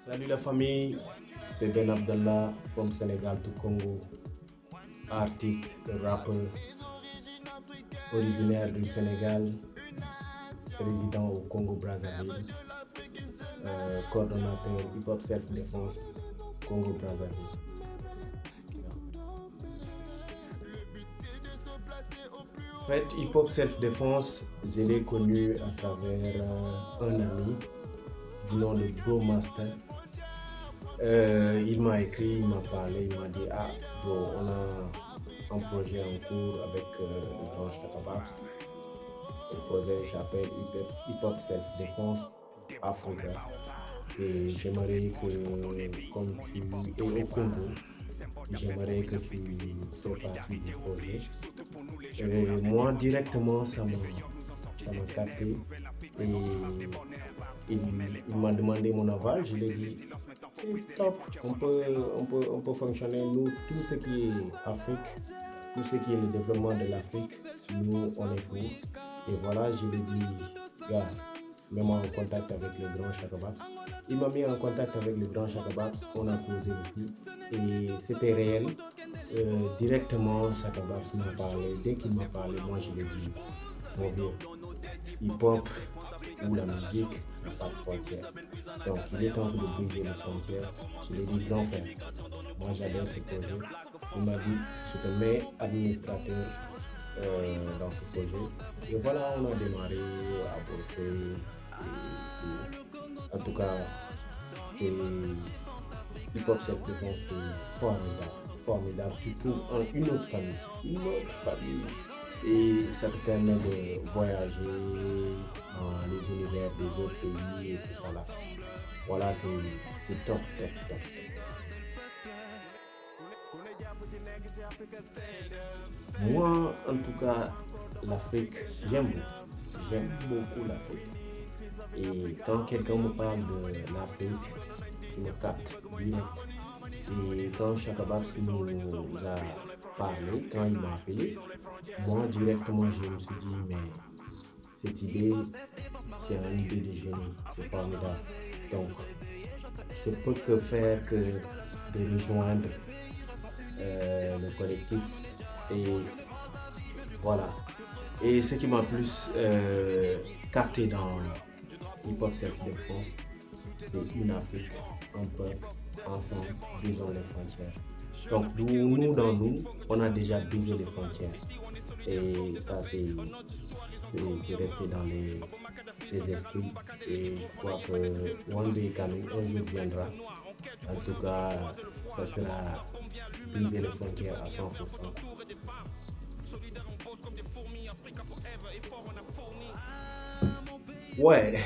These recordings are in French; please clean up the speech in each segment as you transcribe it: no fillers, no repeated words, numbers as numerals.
Salut la famille, c'est Ben Abdallah from Sénégal to Congo, artiste, rappeur, originaire du Sénégal, résident au Congo Brazzaville, coordonnateur hip-hop self-défense Congo Brazzaville. En fait, hip-hop self-défense, je l'ai connu à travers un ami du nom de Bro Master. Il m'a écrit, il m'a parlé, il m'a dit: Ah, bro, on a un projet en cours avec le grand Chakababs. Le projet s'appelle Hip Hop Self-Défense Africa. Et j'aimerais que, comme tu es au Congo, j'aimerais que tu fais partie du projet. Et moi, directement, ça m'a capté. Et il m'a demandé mon aval. Je lui ai dit: c'est top, on peut fonctionner. Nous, tout ce qui est Afrique, tout ce qui est le développement de l'Afrique, nous, on est pour. Et voilà, je lui ai dit: gars, mets-moi en contact avec le grand Chakababs. Il m'a mis en contact avec le grand Chakababs, on a causé aussi. Et c'était réel. Directement, Chakababs m'a parlé. Dès qu'il m'a parlé, moi, je lui ai dit: mon vieux, hip-hop ou la musique n'a pas de frontières. Donc, il est temps de briser les frontières. Je lui ai dit: grand frère, moi j'adore ce projet. Il m'a dit: je te mets administrateur dans ce projet. Et voilà, on a démarré à bosser. En tout cas, c'est hip-hop self-défense, c'est formidable. Formidable. Tu trouves une autre famille. Une autre famille. Et ça te permet de voyager dans les univers des autres pays et tout ça là. Voilà, c'est top, top, top. Moi, en tout cas, l'Afrique, j'aime beaucoup. J'aime beaucoup l'Afrique. Et quand quelqu'un me parle de l'Afrique, je me capte direct. Et quand Chakababs nous a parlé, quand il m'a appelé, moi directement je me suis dit: mais cette idée, c'est une idée de génie, c'est formidable. Donc, je peux que faire que de rejoindre le collectif. Et voilà. Et ce qui m'a plus capté dans Hip Hop Self Défense, c'est une Afrique, un peuple, ensemble, brisons les frontières. Donc dans nous, on a déjà brisé les frontières. Et ça, c'est resté dans les esprits. Et je crois que one day coming, un jour viendra. En tout cas, ça sera briser les frontières à 100%. Ouais,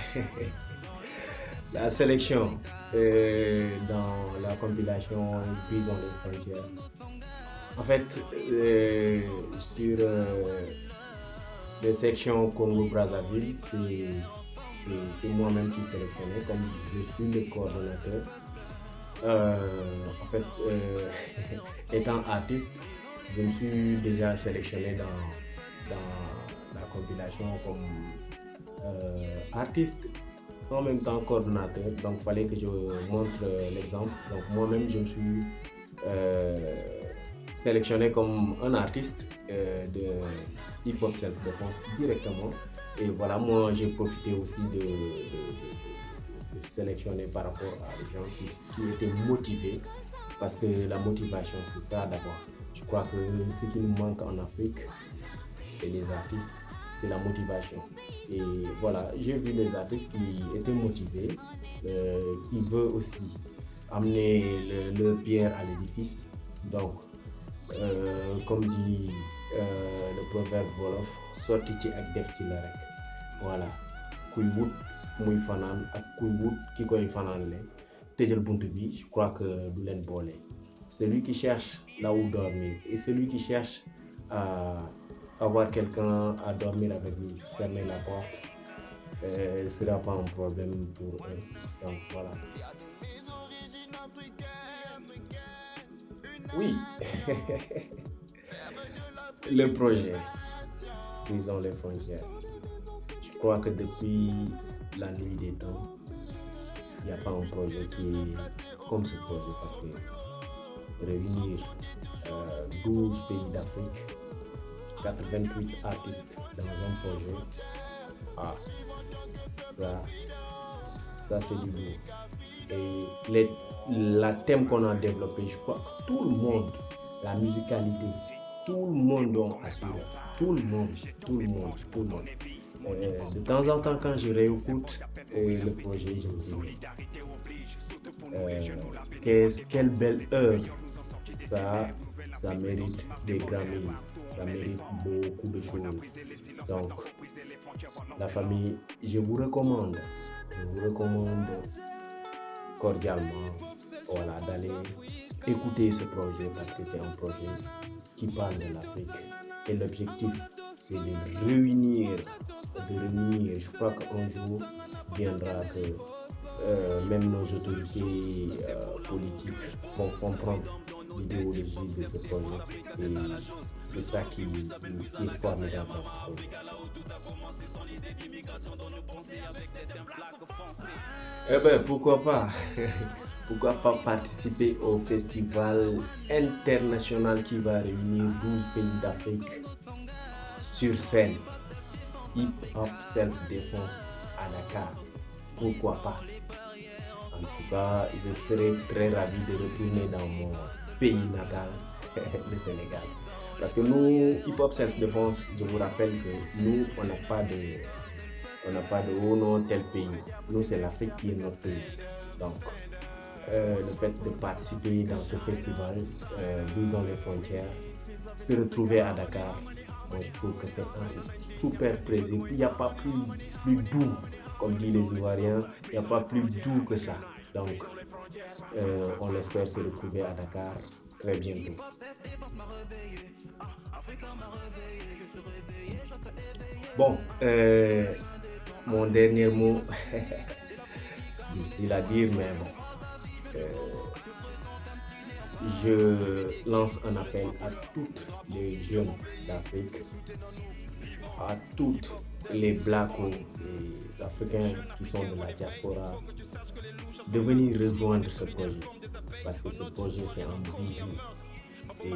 la sélection dans la compilation Brisons les frontières. En fait, sur les sections Congo-Brazzaville, c'est moi-même qui sélectionnais, comme je suis le coordonnateur. En fait, étant artiste, je me suis déjà sélectionné dans la compilation comme artiste, en même temps coordonnateur. Donc, il fallait que je montre l'exemple. Donc, moi-même, je me suis euh, sélectionné comme un artiste de hip-hop self-défense directement. Et voilà, moi, j'ai profité aussi de sélectionner par rapport à des gens qui étaient motivés. Parce que la motivation, c'est ça d'abord. Je crois que ce qui nous manque en Afrique et les artistes, c'est la motivation. Et voilà, j'ai vu des artistes qui étaient motivés, qui veulent aussi amener leur pierre à l'édifice. Donc, comme dit le proverbe Wolof, sorti ci ak def ci la rek. Voilà, kuy wut muy fanaan ak kuy wut ki koy fanaanle tëjal bunt bi, je crois que du leen boole. Celui qui cherche là où dormir et celui qui cherche à avoir quelqu'un à dormir avec lui, fermer la porte, ne sera pas un problème pour eux. Donc voilà. Oui, le projet, Brisons les frontières. Je crois que depuis la nuit des temps, il n'y a pas un projet qui est comme ce projet parce que réunir 12 pays d'Afrique, 88 artistes dans un projet, ah, ça, ça c'est du lourd. Et la thème qu'on a développé, je crois que tout le monde, la musicalité, tout le monde doit assurer. Tout le monde, tout le monde, tout le monde. De temps en temps, quand je réécoute le projet, je me dis, quelle belle œuvre. Ça, ça mérite des Grammys, ça mérite beaucoup de choses. Donc, la famille, je vous recommande cordialement, voilà, d'aller écouter ce projet parce que c'est un projet qui parle de l'Afrique. Et l'objectif, c'est de réunir. Je crois qu'un jour viendra que même nos autorités politiques vont comprendre l'idéologie de ce projet. Et c'est ça qui est formidable dans ce projet. Eh bien, pourquoi pas? Pourquoi pas participer au festival international qui va réunir 12 pays d'Afrique sur scène? Hip Hop Self-Défense à Dakar. Pourquoi pas? En tout cas, je serais très ravi de retourner dans mon pays natal, le Sénégal. Parce que nous, Hip Hop Self-Défense, je vous rappelle que nous, on n'a pas de oh non, tel pays. Nous, c'est l'Afrique qui est notre pays. Donc, le fait de participer dans ce festival, disons les frontières, se retrouver à Dakar, moi je trouve que c'est un super plaisir. Il n'y a pas plus doux, comme disent les Ivoiriens, il n'y a pas plus doux que ça. Donc, on espère se retrouver à Dakar très bientôt. Bon, mon dernier mot, difficile à dire, mais bon. Je lance un appel à toutes les jeunes d'Afrique, à toutes les Blacks, les Africains qui sont de la diaspora, de venir rejoindre ce projet. Parce que ce projet, c'est un bijou. Et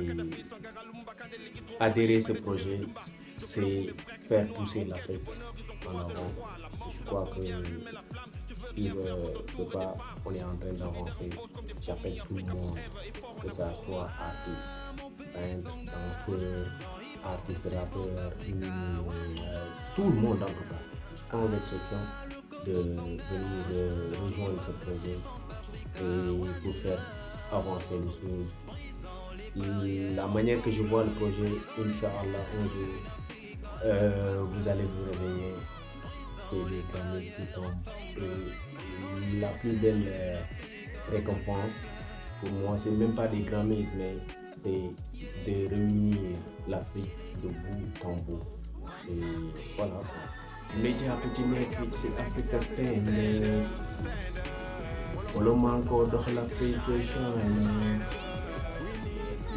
adhérer à ce projet, c'est faire pousser l'Afrique en avant. Je crois que si ce pas, on est en train d'avancer, j'appelle tout le monde, que ce soit artiste, peintre, danseur, artiste, rappeur, tout le monde en tout cas, sans exception, de venir rejoindre ce projet et pour faire avancer les choses. La manière que je vois le projet, Inch'Allah, un jour, vous allez vous réveiller, c'est les Grammys qui tombent. Et la plus belle récompense, pour moi, c'est même pas des Grammys, mais c'est de réunir l'Afrique de bout en bout. Et voilà. Média petit nekk ci Africa Stand wala manko doxal Afrique shine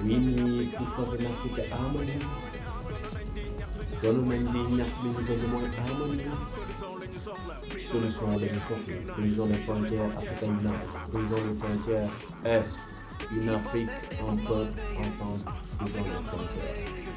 wini ku fa na Afrique amana donu nañ di ñax li ñu bëgg mooy harmonie solution la ñu soxla brisons les frontières africaines brisons les frontières une Afrique un peuple ensemble brisons les frontières.